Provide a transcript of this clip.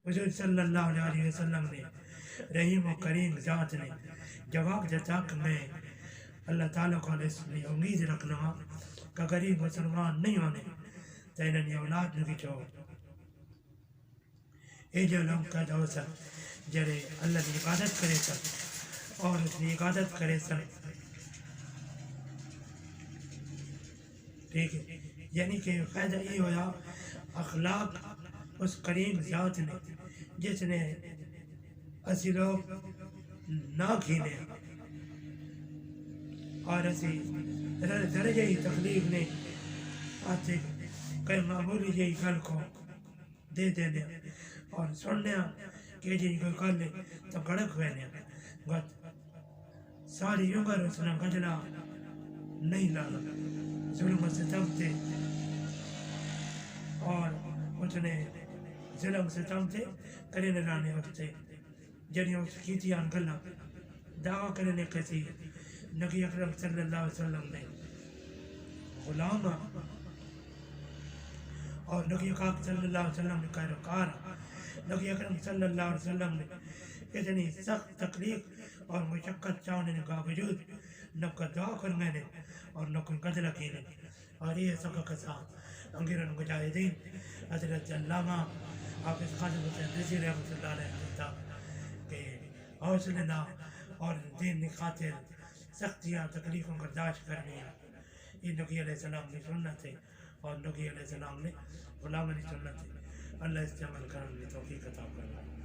حضور صلی اللہ علیہ وسلم نے رحیم و کریم ذات نے جواب دیتا کہ میں اللہ تعالیٰ کو اس لیے امید رکھنا کہ غریب مسلمان نہیں ہونے تو انہیں اولاد نہیں چھو یہ جو لوگ پیدا ہو سن جڑے اللہ کی عبادت کرے سن اور اس کی عبادت کرے سن، ٹھیک ہے، یعنی کہ فائدہ یہ ہوا اخلاق اس کریم ذات نے جس نے اسی لوگ نہ کھیلے اور اسی درجہ ہی تکلیف نے آتے کئی معمولی جی گل کو دے دینے اور سننے کہ جی کوئی گل لے تو گڑک ہوئے گت ساری عمر اس نے گجلا نہیں لانا ظلم ستم تھے اور اس نے ظلم ستم تھے کرنے لانے وقتے جنہیں اس کیتیاں گلا دعویٰ کرنے کسی نبی اکرم صلی اللہ علیہ وسلم نے غلام اور نبی اکرم صلی اللہ علیہ وسلم نے کار نبی اکرم صلی اللہ علیہ وسلم نے اتنی سخت تکلیف اور مشقت چاہنے کا باوجود نہ کا دعا کرنے نے اور نہ کوئی قتل کینے اور یہ سب کے ساتھ انگیرن مجاہدین حضرت علامہ حافظ قاسم حسین رضوی رحمۃ اللہ علیہ کتاب کہ حوصلے نہ اور دین کی خاطر سختیاں تکلیفوں برداشت کرنی ہے، یہ نبی علیہ السلام کی سنت ہے اور نبی علیہ السلام نے غلام کی سنت ہے۔ اللہ اس سے عمل کرنے کی توفیق عطا فرمائے۔